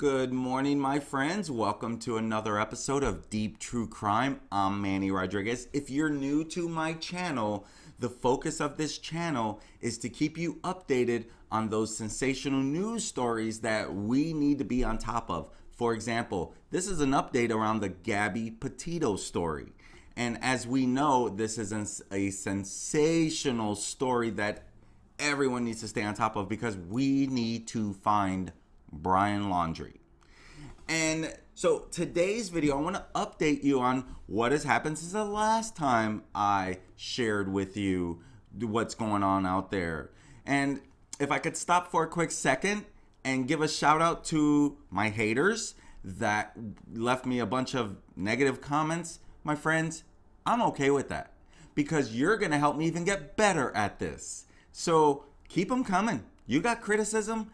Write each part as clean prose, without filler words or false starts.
Good morning, my friends. Welcome to another episode of Deep True Crime. I'm Manny Rodriguez. If you're new to my channel, the focus of this channel is to keep you updated on those sensational news stories that we need to be on top of. For example, this is an update around the Gabby Petito story. And as we know, this is a sensational story that everyone needs to stay on top of because we need to find Brian Laundrie. And so today's video, I want to update you on what has happened since the last time I shared with you what's going on out there. And if I could stop for a quick second and give a shout out to my haters that left me a bunch of negative comments, my friends, I'm okay with that because you're going to help me even get better at this. So keep them coming. You got criticism?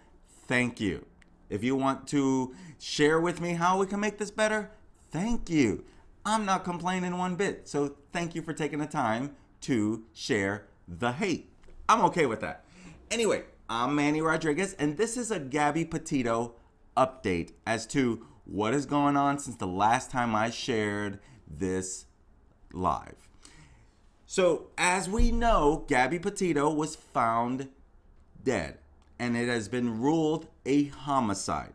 Thank you. If you want to share with me how we can make this better, thank you. I'm not complaining one bit. So thank you for taking the time to share the hate. I'm okay with that. Anyway, I'm Manny Rodriguez, and this is a Gabby Petito update as to what is going on since the last time I shared this live. So as we know, Gabby Petito was found dead, and it has been ruled a homicide.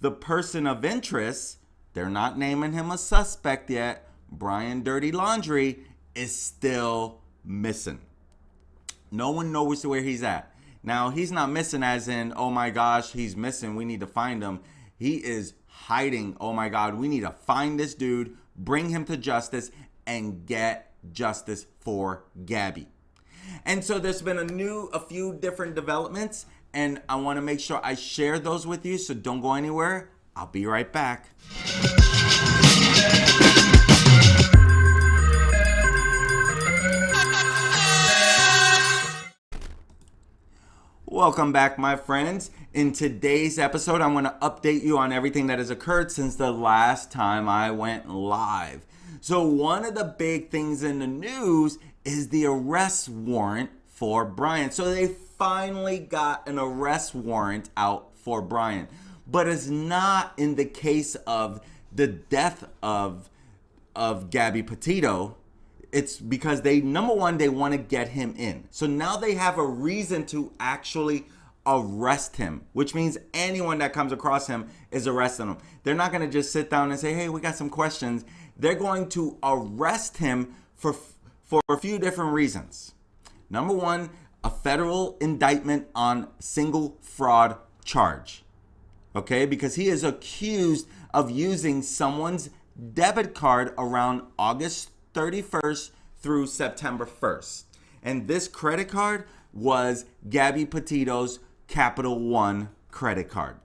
The person of interest, they're not naming him a suspect yet, Brian Dirty Laundrie, is still missing. No one knows where he's at. Now, he's not missing as in, oh my gosh, he's missing, we need to find him. He is hiding. Oh my God, we need to find this dude, bring him to justice, and get justice for Gabby. And so there's been a few different developments, and I want to make sure I share those with you, so don't go anywhere. I'll be right back. Welcome back, my friends. In today's episode, I'm going to update you on everything that has occurred since the last time I went live. So one of the big things in the news is the arrest warrant for Brian. So they finally got an arrest warrant out for Brian. But it's not in the case of the death of Gabby Petito. It's because number one, they want to get him in. So now they have a reason to actually arrest him, which means anyone that comes across him is arresting him. They're not going to just sit down and say, hey, we got some questions. They're going to arrest him for a few different reasons. Number one, a federal indictment on single fraud charge. Okay, because he is accused of using someone's debit card around August 31st through September 1st. And this credit card was Gabby Petito's Capital One credit card.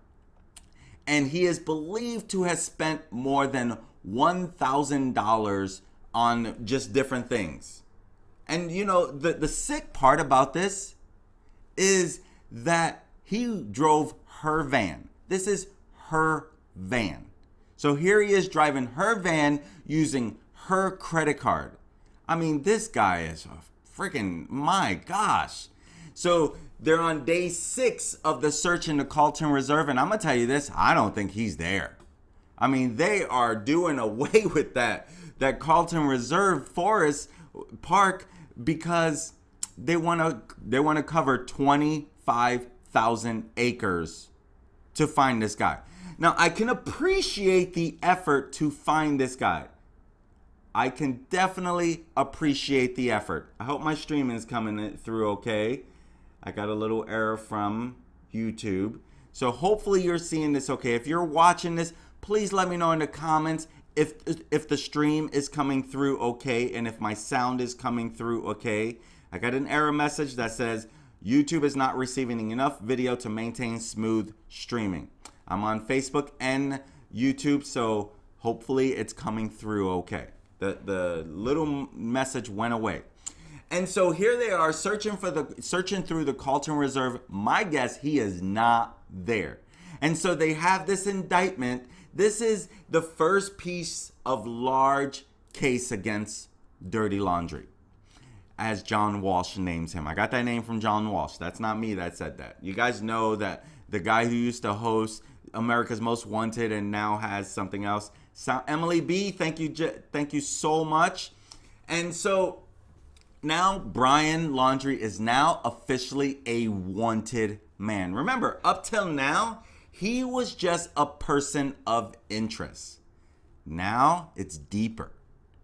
And he is believed to have spent more than $1,000 on just different things. And you know, the sick part about this is that he drove her van. This is her van. So here he is driving her van using her credit card. I mean, this guy is a freaking, my gosh. So they're on day 6 of the search in the Carlton Reserve. And I'm going to tell you this, I don't think he's there. I mean, they are doing away with that Carlton Reserve Forest Park because they want to cover 25,000 acres to find this guy. Now, I can appreciate the effort to find this guy. I can definitely appreciate the effort. I hope my streaming is coming through okay. I got a little error from YouTube. So hopefully you're seeing this okay. If you're watching this, please let me know in the comments if the stream is coming through okay and if my sound is coming through okay. I got an error message that says YouTube is not receiving enough video to maintain smooth streaming. I'm on Facebook and YouTube, so hopefully it's coming through okay. The little message went away. And so here they are searching through the Carlton Reserve. My guess, he is not there. And so they have this indictment. This is the first piece of large case against Dirty Laundrie, as John Walsh names him. I got that name from John Walsh. That's not me that said that. You guys know that the guy who used to host America's Most Wanted and now has something else. So Emily B, thank you so much. And so now Brian Laundrie is now officially a wanted man. Remember, up till now, he was just a person of interest. Now it's deeper,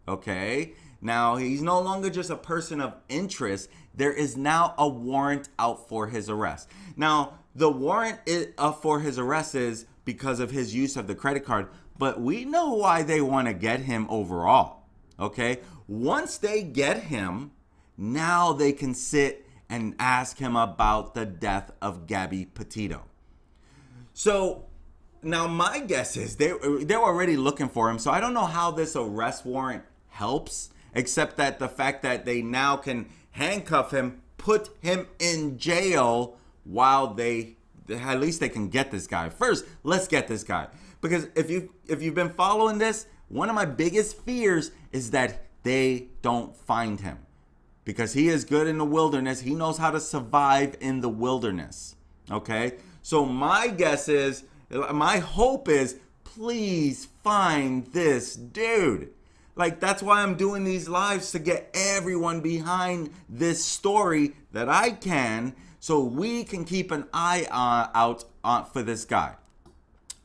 okay? Now he's no longer just a person of interest. There is now a warrant out for his arrest. Now, the warrant for his arrest is because of his use of the credit card, but we know why they want to get him overall, okay? Once they get him, now they can sit and ask him about the death of Gabby Petito. So now my guess is they were already looking for him, so I don't know how this arrest warrant helps, except that the fact that they now can handcuff him, put him in jail while at least they can get this guy. First, let's get this guy. Because if you've been following this, one of my biggest fears is that they don't find him. Because he is good in the wilderness. He knows how to survive in the wilderness. Okay? So my hope is, please find this dude. Like, that's why I'm doing these lives, to get everyone behind this story that I can, so we can keep an eye out for this guy.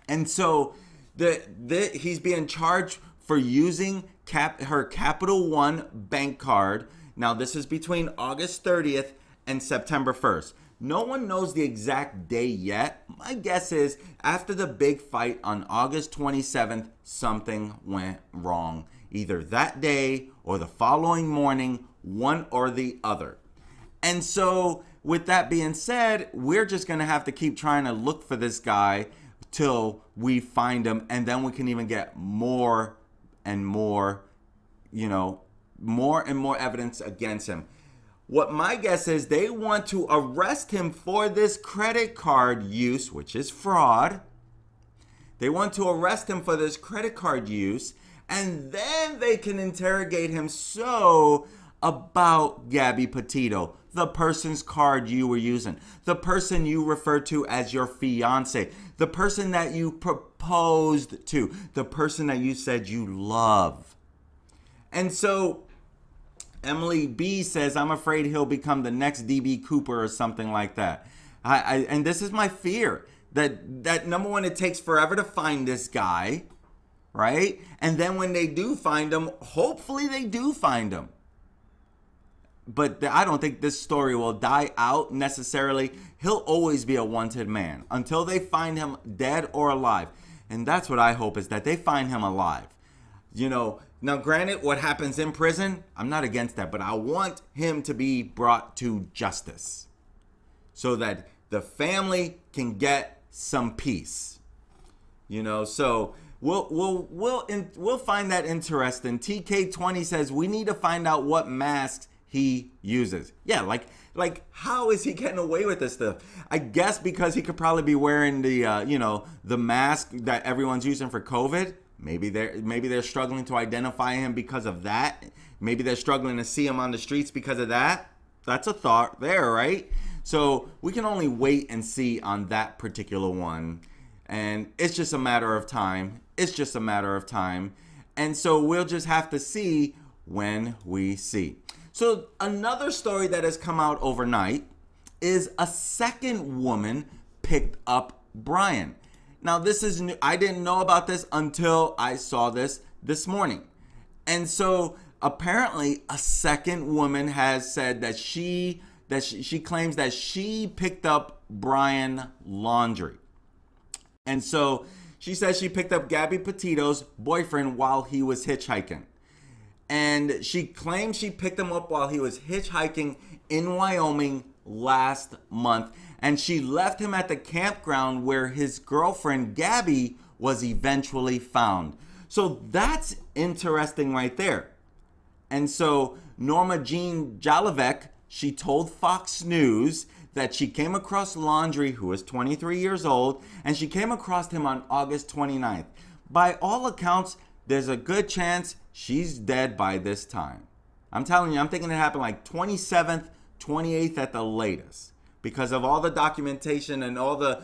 And so he's being charged for using her Capital One bank card. Now, this is between August 30th and September 1st. No one knows the exact day yet. My guess is after the big fight on August 27th, something went wrong. Either that day or the following morning, one or the other. And so with that being said, we're just going to have to keep trying to look for this guy till we find him. And then we can even get more and more, more and more evidence against him. What my guess is, they want to arrest him for this credit card use, which is fraud. They want to arrest him for this credit card use, and then they can interrogate him about Gabby Petito, the person's card you were using, the person you referred to as your fiance, the person that you proposed to, the person that you said you love. And so Emily B says, I'm afraid he'll become the next DB Cooper or something like that. And this is my fear, that number one, it takes forever to find this guy, right? And then when they do find him, hopefully they do find him. But I don't think this story will die out necessarily. He'll always be a wanted man until they find him dead or alive. And that's what I hope, is that they find him alive. Now, granted, what happens in prison, I'm not against that, but I want him to be brought to justice so that the family can get some peace. So we'll find that interesting. TK20 says we need to find out what masks he uses. Yeah, like how is he getting away with this stuff? I guess because he could probably be wearing the the mask that everyone's using for COVID. Maybe they're struggling to identify him because of that. Maybe they're struggling to see him on the streets because of that. That's a thought there, right? So we can only wait and see on that particular one. And it's just a matter of time. And so we'll just have to see when we see. So another story that has come out overnight is a second woman picked up Brian. Now, this is new. I didn't know about this until I saw this morning. And so apparently a second woman has said that she claims that she picked up Brian Laundrie. And so she says she picked up Gabby Petito's boyfriend while he was hitchhiking. And she claims she picked him up while he was hitchhiking in Wyoming last month. And she left him at the campground where his girlfriend, Gabby, was eventually found. So that's interesting right there. And so Norma Jean Jalovec, she told Fox News that she came across Laundrie, who was 23 years old, and she came across him on August 29th. By all accounts, there's a good chance she's dead by this time. I'm telling you, I'm thinking it happened like 27th, 28th at the latest. because of all the documentation and all the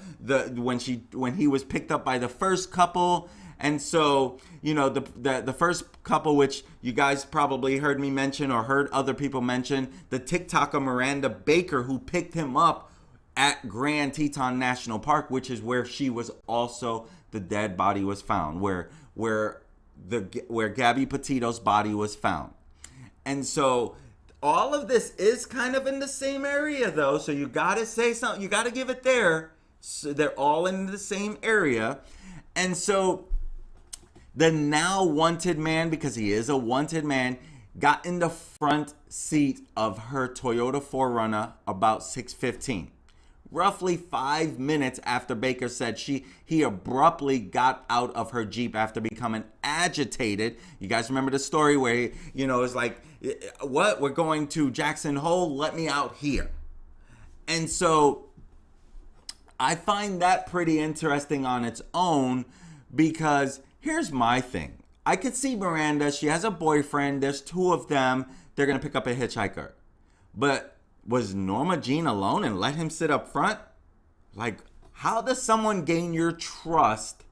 when he was picked up by the first couple. And so, you know, the first couple, which you guys probably heard me mention or heard other people mention, the TikToker Miranda Baker, who picked him up at Grand Teton National Park, which is where she was also, the dead body was found, where Gabby Petito's body was found. And so all of this is kind of in the same area, though. So you got to say something. You got to give it there. So they're all in the same area. And so the now wanted man, because he is a wanted man, got in the front seat of her Toyota 4Runner about 6:15. Roughly 5 minutes after Baker said he abruptly got out of her Jeep after becoming agitated. You guys remember the story where he, you know, it's like, what? We're going to Jackson Hole. Let me out here. And so I find that pretty interesting on its own, because here's my thing. I could see Miranda. She has a boyfriend. There's two of them. They're going to pick up a hitchhiker. But was Norma Jean alone and let him sit up front? Like, how does someone gain your trust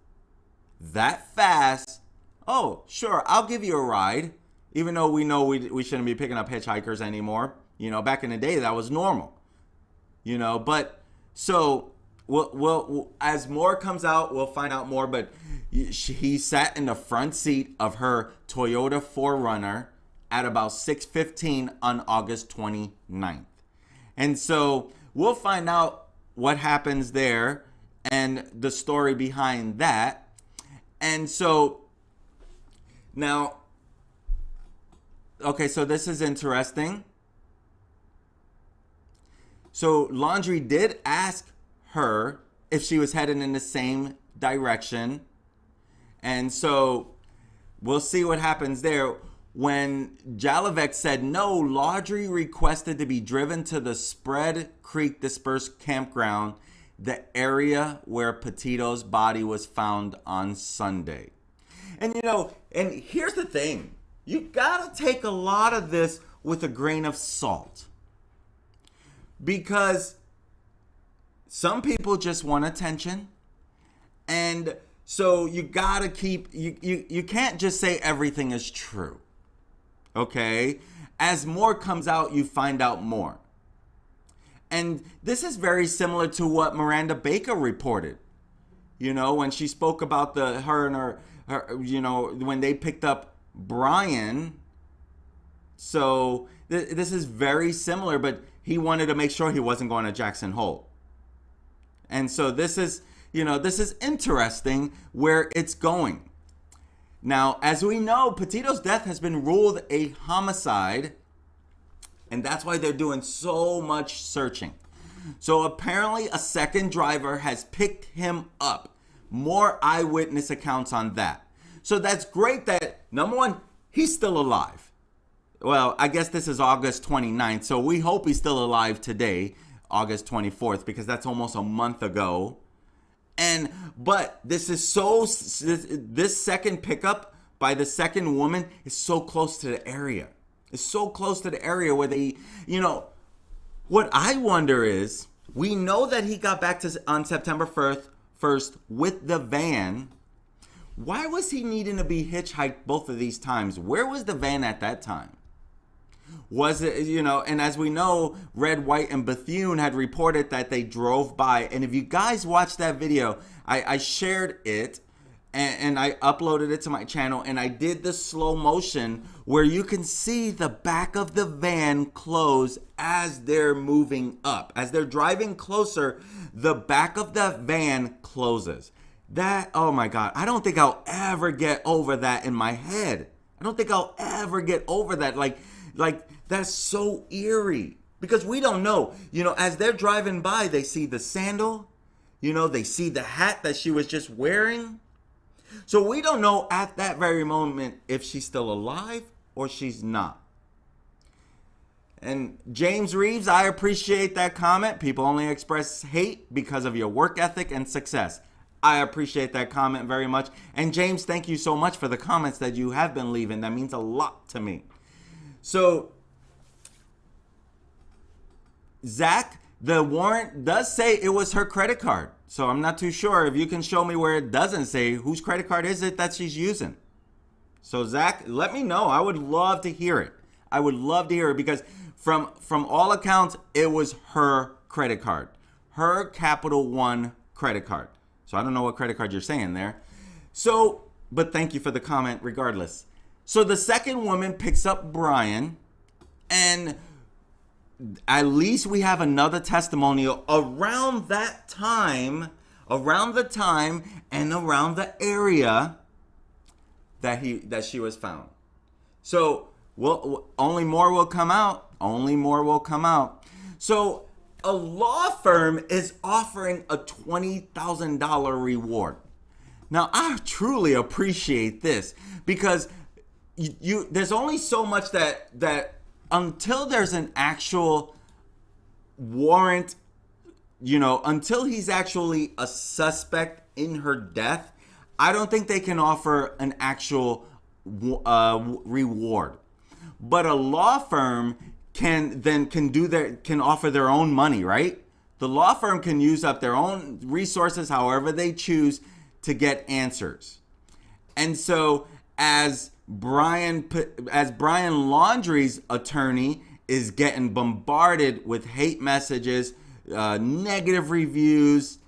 that fast? Oh, sure, I'll give you a ride. Even though we know we shouldn't be picking up hitchhikers anymore. You know, back in the day, that was normal. You know, but so we'll as more comes out, we'll find out more. But he sat in the front seat of her Toyota 4Runner at about 6:15 on August 29th. And so we'll find out what happens there and the story behind that. And so now, okay, so this is interesting. So Laundrie did ask her if she was headed in the same direction. And so we'll see what happens there. When Jalovec said no, Laundrie requested to be driven to the Spread Creek Dispersed Campground, the area where Petito's body was found on Sunday. And you know, and here's the thing. You gotta take a lot of this with a grain of salt. Because some people just want attention. And so you gotta keep, you can't just say everything is true. Okay, as more comes out, you find out more. And this is very similar to what Miranda Baker reported. You know, when she spoke about her and her, you know, when they picked up Brian. So this is very similar, but he wanted to make sure he wasn't going to Jackson Hole. And so this is, you know, this is interesting where it's going. Now, as we know, Petito's death has been ruled a homicide, and that's why they're doing so much searching. So apparently a second driver has picked him up. More eyewitness accounts on that. So that's great that, number one, he's still alive. Well, I guess this is August 29th, so we hope he's still alive today, August 24th, because that's almost a month ago. But this is so, this second pickup by the second woman is so close to the area. It's so close to the area where they, you know, what I wonder is, we know that he got back on September 1st with the van. Why was he needing to be hitchhiked both of these times? Where was the van at that time? Was it, you know, and as we know, Red, White, and Bethune had reported that they drove by. And if you guys watched that video, I shared it and I uploaded it to my channel, and I did the slow motion where you can see the back of the van close as they're moving up. As they're driving closer, the back of the van closes. That, oh my God, I don't think I'll ever get over that in my head. I don't think I'll ever get over that. Like that's so eerie, because we don't know, you know, as they're driving by, they see the sandal, you know, they see the hat that she was just wearing. So we don't know at that very moment if she's still alive or she's not. And James Reeves, I appreciate that comment. People only express hate because of your work ethic and success. I appreciate that comment very much. And James, thank you so much for the comments that you have been leaving. That means a lot to me. So Zach, The warrant does say it was her credit card. So I'm not too sure. If you can show me where it doesn't say, whose credit card is it that she's using? So Zach, let me know. I would love to hear it. I would love to hear it because from all accounts, it was her credit card. Her Capital One credit card. So I don't know what credit card you're saying there. So, but thank you for the comment regardless. So the second woman picks up Brian, and at least we have another testimonial around that time, around the time and around the area that she was found. So only more will come out. Only more will come out. So a law firm is offering a $20,000 reward. Now I truly appreciate this because there's only so much that until there's an actual warrant, until he's actually a suspect in her death, I don't think they can offer an actual reward. But a law firm can offer their own money, right? The law firm can use up their own resources however they choose to get answers. And so as Brian Laundrie's attorney is getting bombarded with hate messages, negative reviews,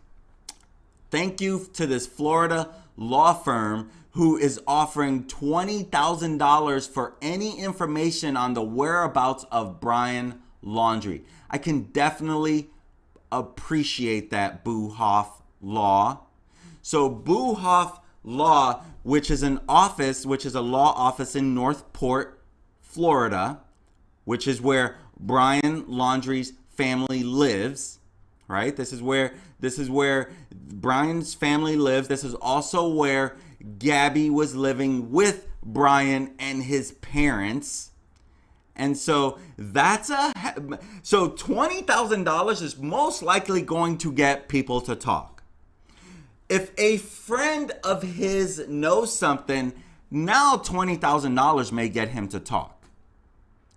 thank you to this Florida law firm who is offering $20,000 for any information on the whereabouts of Brian Laundrie. I can definitely appreciate that, Boohoff Law. So Boohoff Law, which is a law office in Northport, Florida, which is where Brian Laundrie's family lives, right? This is where Brian's family lives. This is also where Gabby was living with Brian and his parents. And so so $20,000 is most likely going to get people to talk. If a friend of his knows something, now $20,000 may get him to talk.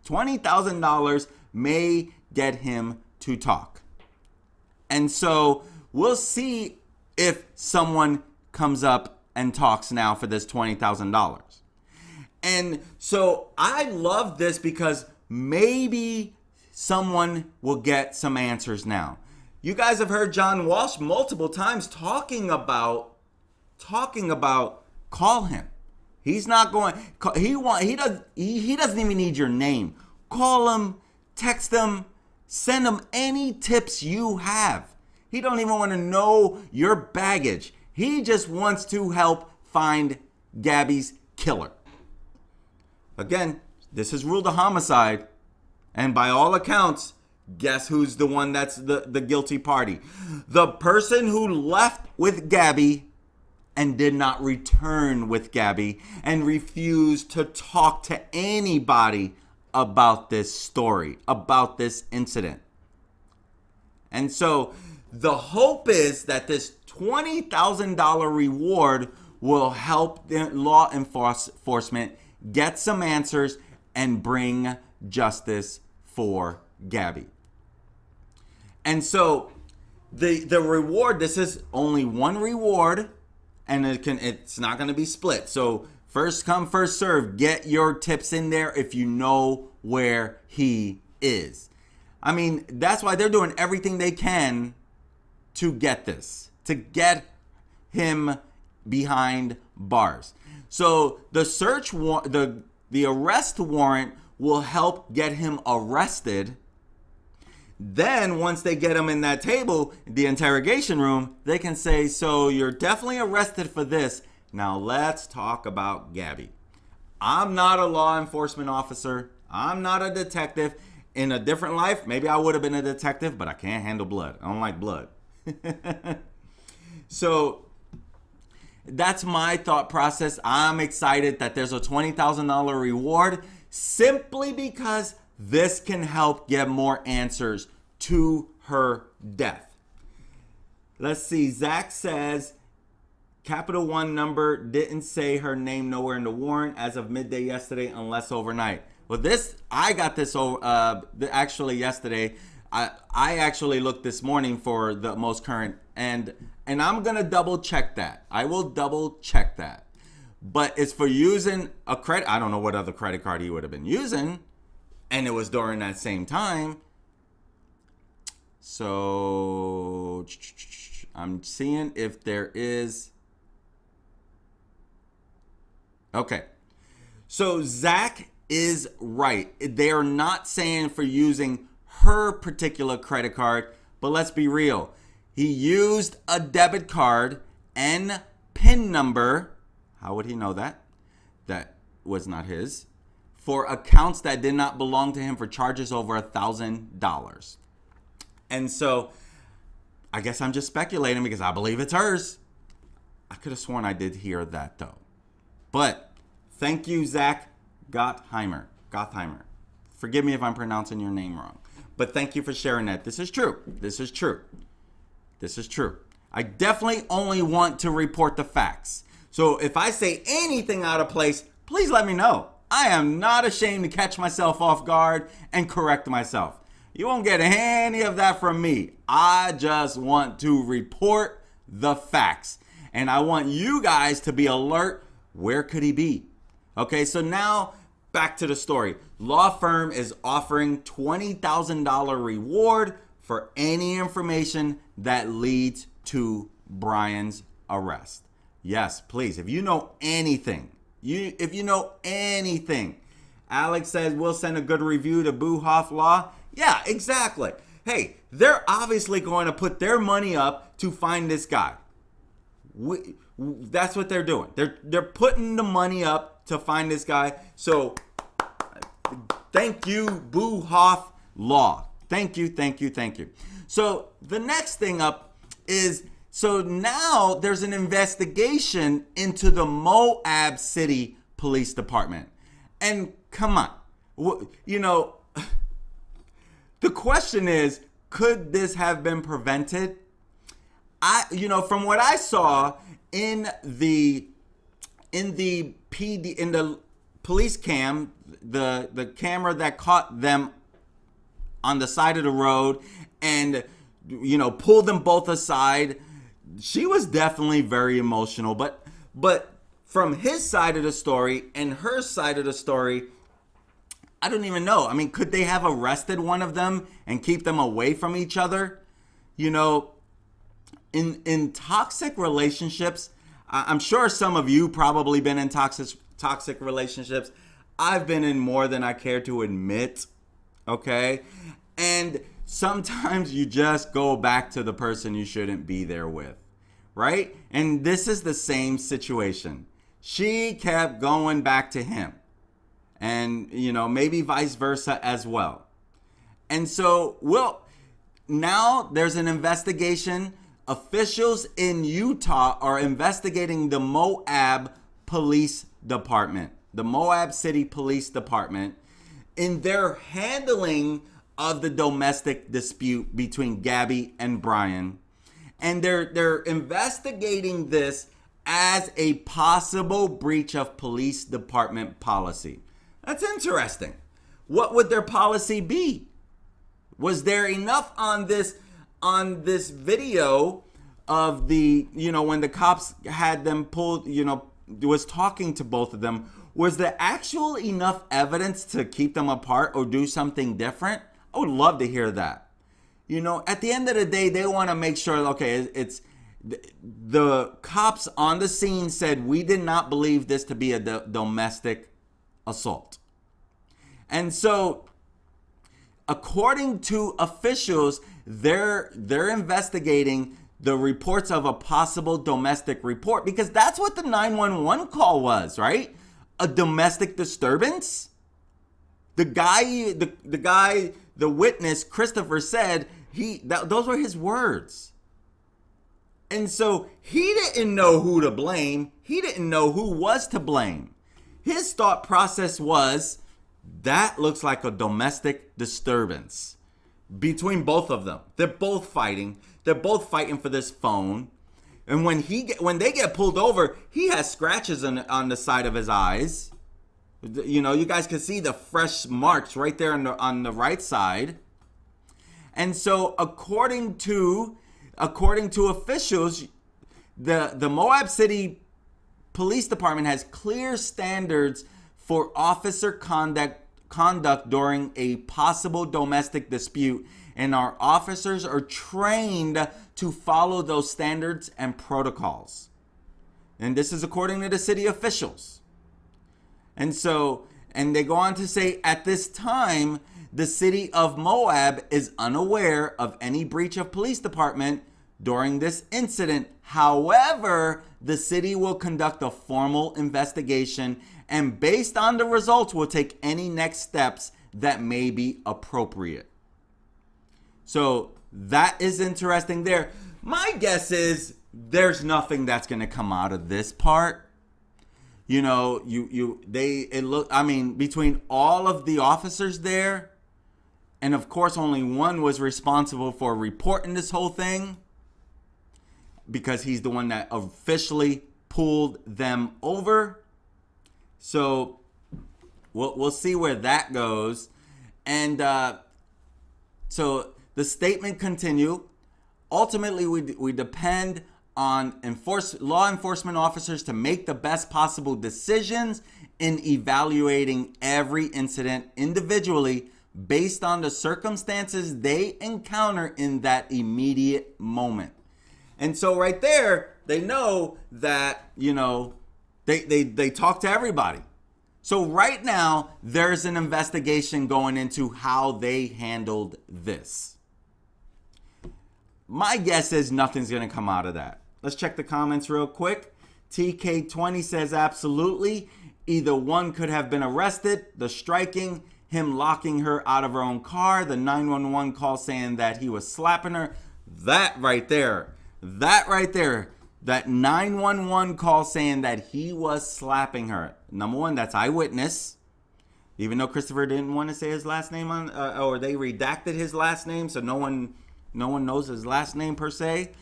$20,000 may get him to talk. And so we'll see if someone comes up and talks now for this $20,000. And so I love this because maybe someone will get some answers now. You guys have heard John Walsh multiple times talking about call him. He's not going. He doesn't even need your name. Call him, text him, send him any tips you have. He don't even want to know your baggage. He just wants to help find Gabby's killer. Again, this is ruled a homicide, and by all accounts, guess who's the one that's the guilty party? The person who left with Gabby and did not return with Gabby and refused to talk to anybody about this story, about this incident. And so the hope is that this $20,000 reward will help the law enforcement get some answers and bring justice for Gabby. And so the reward, this is only one reward, and it's not going to be split. So first come, first serve. Get your tips in there if you know where he is. I mean, that's why they're doing everything they can to get him behind bars. So the arrest warrant will help get him arrested. Then once they get him in that table, the interrogation room, they can say, so you're definitely arrested for this. Now let's talk about Gabby. I'm not a law enforcement officer. I'm not a detective. In a different life, maybe I would have been a detective, but I can't handle blood. I don't like blood. So that's my thought process. I'm excited that there's a $20,000 reward simply because this can help get more answers to her death. Let's see. Zach says Capital One number didn't say her name nowhere in the warrant as of midday yesterday unless overnight. Well, I got this actually yesterday. I actually looked this morning for the most current, and I'm gonna double check that. I will double check that. But it's for using a credit. I don't know what other credit card he would have been using, and it was during that same time. So I'm seeing if there is. Okay. So Zach is right. They are not saying for using her particular credit card, but let's be real. He used a debit card and PIN number. How would he know that? That was not his. For accounts that did not belong to him for charges over $1,000. And so I guess I'm just speculating because I believe it's hers. I could have sworn I did hear that though. But thank you, Zach Gottheimer. Forgive me if I'm pronouncing your name wrong. But thank you for sharing that. This is true. This is true. This is true. I definitely only want to report the facts. So if I say anything out of place, please let me know. I am not ashamed to catch myself off guard and correct myself. You won't get any of that from me. I just want to report the facts. And I want you guys to be alert. Where could he be? Okay, so now back to the story. Law firm is offering $20,000 reward for any information that leads to Brian's arrest. Yes, please. If you know anything, Alex says we'll send a good review to Boo Hoff Law. Yeah, exactly. Hey, they're obviously going to put their money up to find this guy. That's what they're doing. They're putting the money up to find this guy. So thank you, Boo Hoff Law. Thank you. So the next thing up is, so now there's an investigation into the MOAB City Police Department. And come on, the question is, could this have been prevented? From what I saw in the police cam, the camera that caught them on the side of the road and, pulled them both aside, she was definitely very emotional. But from his side of the story and her side of the story, I don't even know. I mean, could they have arrested one of them and keep them away from each other? In toxic relationships, I'm sure some of you probably been in toxic relationships. I've been in more than I care to admit, okay? And sometimes you just go back to the person you shouldn't be there with, right? And this is the same situation. She kept going back to him. And, maybe vice versa as well. And so, now there's an investigation. Officials in Utah are investigating the MOAB Police Department, the MOAB City Police Department, in their handling of the domestic dispute between Gabby and Brian. And they're investigating this as a possible breach of police department policy. That's interesting. What would their policy be? Was there enough on this video of the, when the cops had them pulled, was talking to both of them, was there actual enough evidence to keep them apart or do something different? I would love to hear that. At the end of the day, they want to make sure, okay, it's the cops on the scene said we did not believe this to be a domestic assault. And so, according to officials, they're investigating the reports of a possible domestic report, because that's what the 911 call was, right? A domestic disturbance. The witness, Christopher, said those were his words. And so he didn't know who to blame. He didn't know who was to blame. His thought process was, that looks like a domestic disturbance between both of them. They're both fighting. They're both fighting for this phone. And when they get pulled over, he has scratches on the side of his eyes. You guys can see the fresh marks right there on the right side. And so according to officials, the MOAB City Police Department has clear standards for officer conduct during a possible domestic dispute, and our officers are trained to follow those standards and protocols. And this is according to the city officials. And they go on to say, at this time, the city of MOAB is unaware of any breach of police department during this incident. However, the city will conduct a formal investigation, and based on the results, will take any next steps that may be appropriate. So that is interesting there. My guess is there's nothing that's going to come out of this part. You know, between all of the officers there, and of course only one was responsible for reporting this whole thing, because he's the one that officially pulled them over. So we'll see where that goes. And so the statement continue. Ultimately, we depend on law enforcement officers to make the best possible decisions in evaluating every incident individually based on the circumstances they encounter in that immediate moment. And so right there, they know that, you know, they talk to everybody. So right now, there's an investigation going into how they handled this. My guess is nothing's going to come out of that. Let's check the comments real quick. TK20 says absolutely. Either one could have been arrested. The striking, him locking her out of her own car, the 911 call saying that he was slapping her. That right there, that 911 call saying that he was slapping her. Number one, that's eyewitness. Even though Christopher didn't want to say his last name or they redacted his last name, so no one knows his last name per se.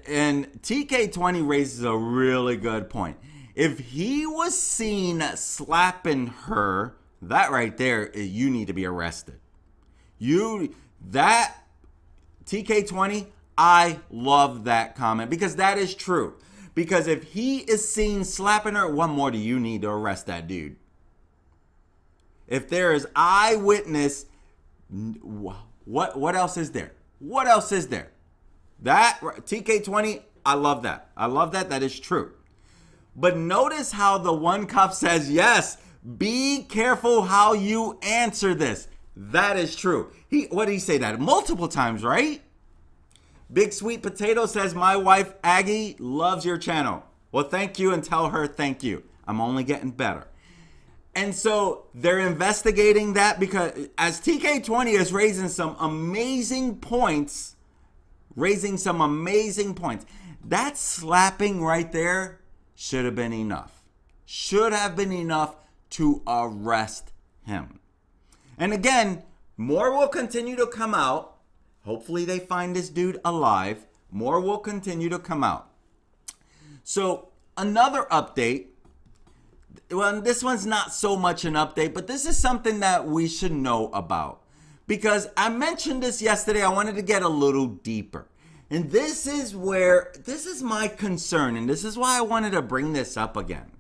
And TK20 raises a really good point. If he was seen slapping her, that right there, you need to be arrested. TK20, I love that comment because that is true. Because if he is seen slapping her, what more do you need to arrest that dude? If there is eyewitness, what else is there? What else is there? That TK20, I love that. I love that. That is true. But notice how the one cop says, yes, be careful how you answer this. That is true. What did he say that? Multiple times, right? Big Sweet Potato says, my wife Aggie loves your channel. Well, thank you, and tell her thank you. I'm only getting better. And so they're investigating that because as TK20 is raising some amazing points, that slapping right there should have been enough. Should have been enough to arrest him. And again, more will continue to come out. Hopefully they find this dude alive. More will continue to come out. So another update. Well, this one's not so much an update, but this is something that we should know about. Because I mentioned this yesterday, I wanted to get a little deeper. And this is my concern, and this is why I wanted to bring this up again.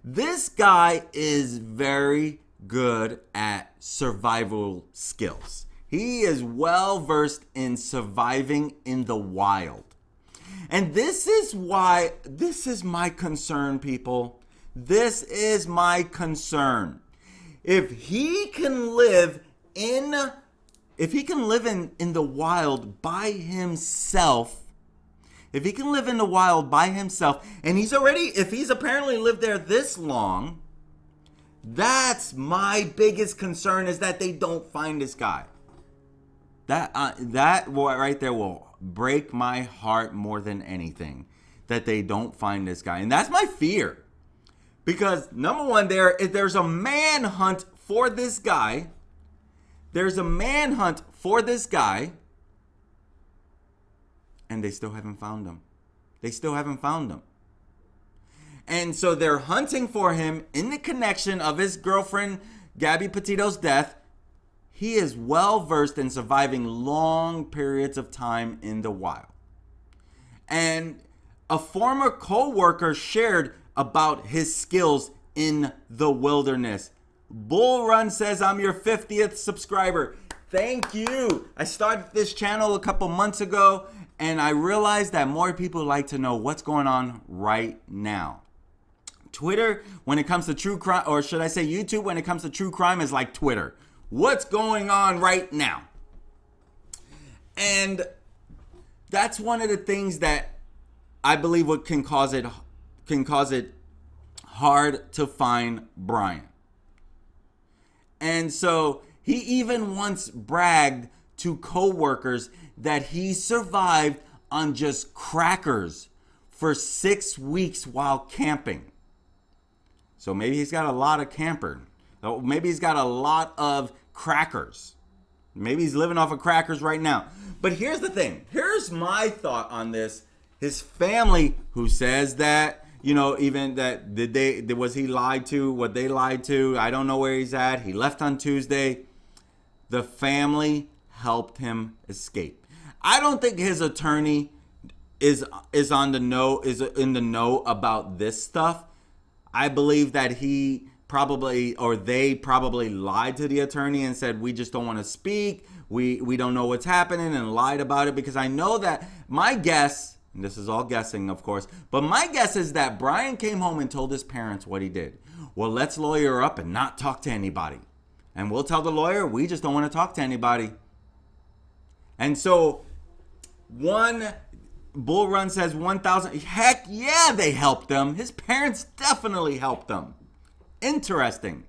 This guy is very good at survival skills. He is well versed in surviving in the wild. And this is my concern, people. This is my concern. If he can live in the wild by himself, and if he's apparently lived there this long, that's my biggest concern, is that they don't find this guy. That right there will break my heart more than anything, that they don't find this guy. And that's my fear. Because number one, there's a manhunt for this guy. And they still haven't found him. And so they're hunting for him in the connection of his girlfriend, Gabby Petito's death. he is well versed in surviving long periods of time in the wild. And a former co-worker shared about his skills in the wilderness. Bull Run says, I'm your 50th subscriber. Thank you. I started this channel a couple months ago, and I realized that more people like to know what's going on right now. Twitter, when it comes to true crime, or should I say YouTube, when it comes to true crime, is like Twitter. What's going on right now? And that's one of the things that I believe what can cause it hard to find Brian. And so he even once bragged to coworkers that he survived on just crackers for 6 weeks while camping. So maybe he's got a lot of camper. Maybe he's got a lot of crackers. Maybe he's living off of crackers right now. But here's the thing. Here's my thought on this. His family, who says that, even that was he lied to, what they lied to. I don't know where he's at. He left on Tuesday. The family helped him escape. I don't think his attorney is in the know about this stuff. I believe that they probably lied to the attorney and said, we just don't want to speak. We don't know what's happening, and lied about it, because I know that my guess, and this is all guessing, of course, but my guess is that Brian came home and told his parents what he did. Well, let's lawyer up and not talk to anybody. And we'll tell the lawyer, we just don't want to talk to anybody. And so Bull Run says 1,000. Heck yeah, they helped him. His parents definitely helped him. Interesting.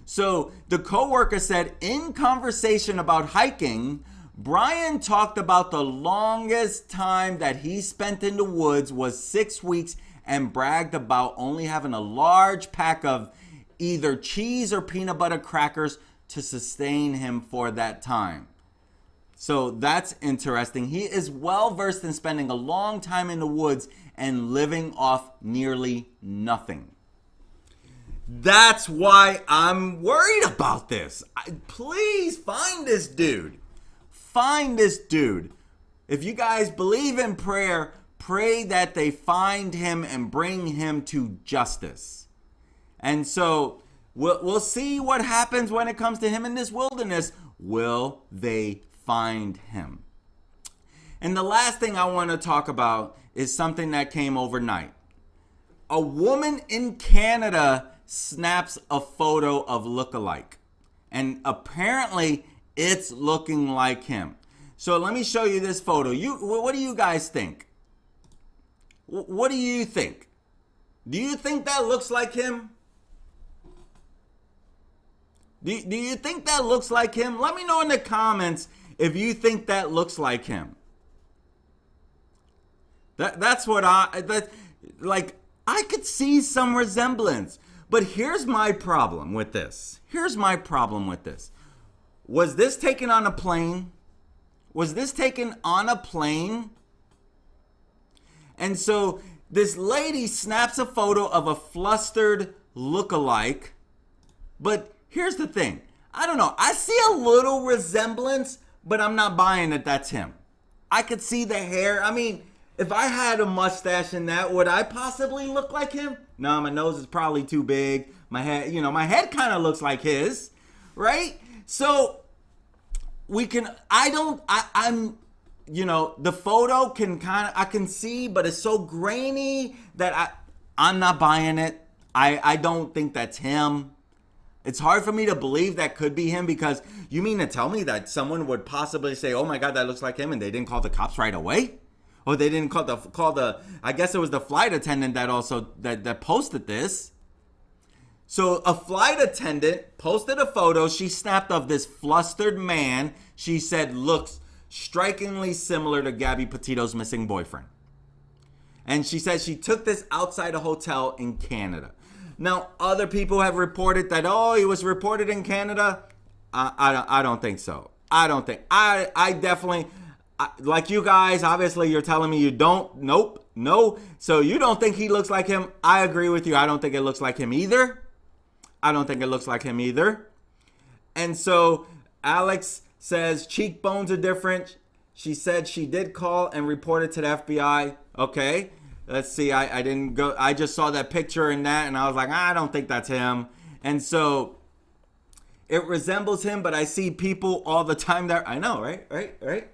So the coworker said, in conversation about hiking, Brian talked about the longest time that he spent in the woods was 6 weeks, and bragged about only having a large pack of either cheese or peanut butter crackers to sustain him for that time. So that's interesting. He is well versed in spending a long time in the woods and living off nearly nothing. That's why I'm worried about this. Please find this dude. Find this dude. If you guys believe in prayer, pray that they find him and bring him to justice. And so we'll see what happens when it comes to him in this wilderness. Will they find him? And the last thing I want to talk about is something that came overnight. A woman in Canada snaps a photo of lookalike, and apparently it's looking like him. So let me show you this photo. What do you guys think? What do you think? Do you think that looks like him? Do you think that looks like him? Let me know in the comments if you think that looks like him. That's what I could see some resemblance. But here's my problem with this. Was this taken on a plane? And so this lady snaps a photo of a flustered lookalike. But here's the thing. I don't know. I see a little resemblance, but I'm not buying that that's him. I could see the hair. I mean, if I had a mustache and that, would I possibly look like him? No, my nose is probably too big. My head kind of looks like his, right? So the photo I can see, but it's so grainy that I'm not buying it. I don't think that's him. It's hard for me to believe that could be him, because you mean to tell me that someone would possibly say, oh my God, that looks like him, and they didn't call the cops right away? Or they didn't call the I guess it was the flight attendant that also that posted this. So a flight attendant posted a photo she snapped of this flustered man she said looks strikingly similar to Gabby Petito's missing boyfriend. And she said she took this outside a hotel in Canada. Now, other people have reported that, he was reported in Canada. I don't think so. I definitely, like you guys, obviously you're telling me you don't. Nope. No. So you don't think he looks like him. I agree with you. I don't think it looks like him either. And so Alex says cheekbones are different. She said she did call and report it to the FBI. Okay, let's see. I didn't go. I just saw that picture and that, and I was like, I don't think that's him. And so it resembles him, but I see people all the time that I know, right.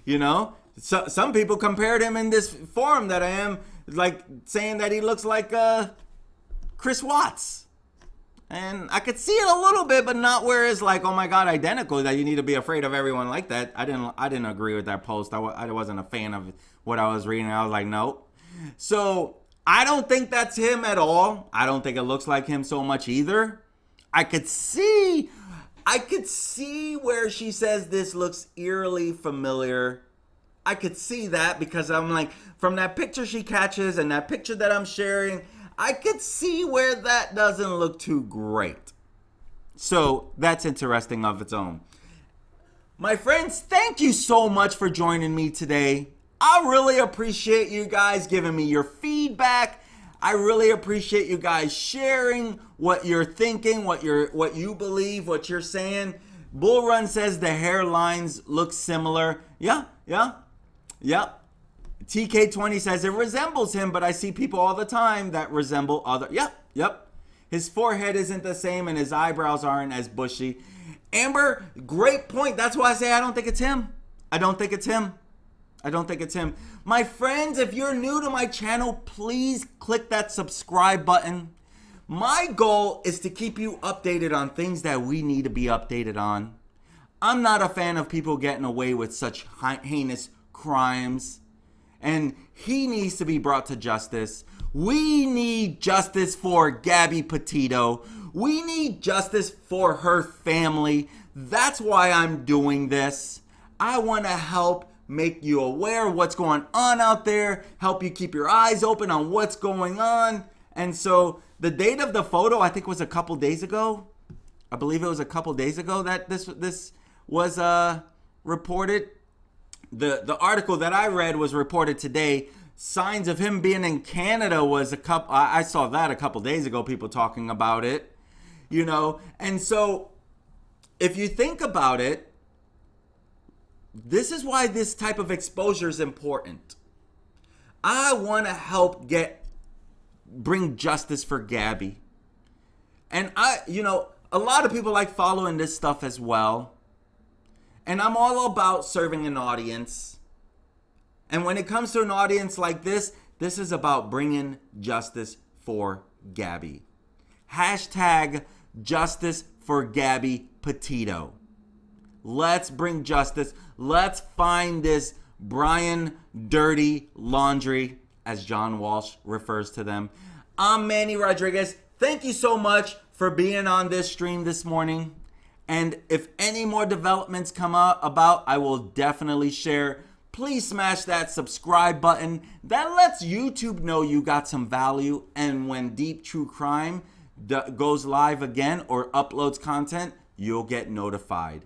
You know, so some people compared him in this forum that I am, like saying that he looks like Chris Watts. And I could see it a little bit, but not where it's like, oh my God, identical, that you need to be afraid of everyone like that. I didn't agree with that post. I wasn't a fan of what I was reading. I was like, nope. So I don't think that's him at all. I don't think it looks like him so much either. I could see where she says this looks eerily familiar. I could see that because I'm like, from that picture she catches and that picture that I'm sharing, I could see where that doesn't look too great. So that's interesting of its own. My friends, thank you so much for joining me today. I really appreciate you guys giving me your feedback. I really appreciate you guys sharing what you're thinking, what you believe, what you're saying. Bull Run says the hairlines look similar. Yeah. TK20 says it resembles him, but I see people all the time that resemble other. Yep. His forehead isn't the same and his eyebrows aren't as bushy. Amber, great point. That's why I say I don't think it's him. I don't think it's him. My friends, if you're new to my channel, please click that subscribe button. My goal is to keep you updated on things that we need to be updated on. I'm not a fan of people getting away with such heinous crimes. And he needs to be brought to justice. We need justice for Gabby Petito. We need justice for her family. That's why I'm doing this. I want to help make you aware of what's going on out there, help you keep your eyes open on what's going on. And so the date of the photo, I think, was a couple days ago. I believe it was a couple days ago that this was reported. The article that I read was reported today. Signs of him being in Canada was I saw that a couple days ago, people talking about it, you know. And so if you think about it, this is why this type of exposure is important. I want to help bring justice for Gabby. And a lot of people like following this stuff as well. And I'm all about serving an audience. And when it comes to an audience like this is about bringing justice for Gabby. Hashtag justice for Gabby Petito. Let's bring justice. Let's find this Brian Dirty Laundrie, as John Walsh refers to them. I'm Manny Rodriguez. Thank you so much for being on this stream this morning. And if any more developments come about, I will definitely share. Please smash that subscribe button. That lets YouTube know you got some value. And when Deep True Crime goes live again or uploads content, you'll get notified.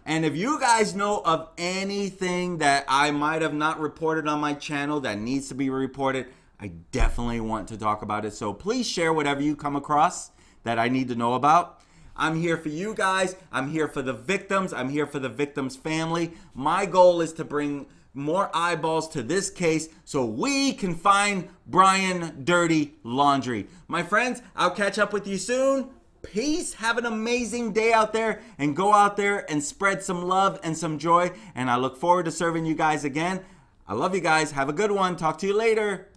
And if you guys know of anything that I might have not reported on my channel that needs to be reported, I definitely want to talk about it. So please share whatever you come across that I need to know about. I'm here for you guys. I'm here for the victims. I'm here for the victims' family. My goal is to bring more eyeballs to this case so we can find Brian Dirty Laundrie. My friends, I'll catch up with you soon. Peace. Have an amazing day out there and go out there and spread some love and some joy. And I look forward to serving you guys again. I love you guys. Have a good one. Talk to you later.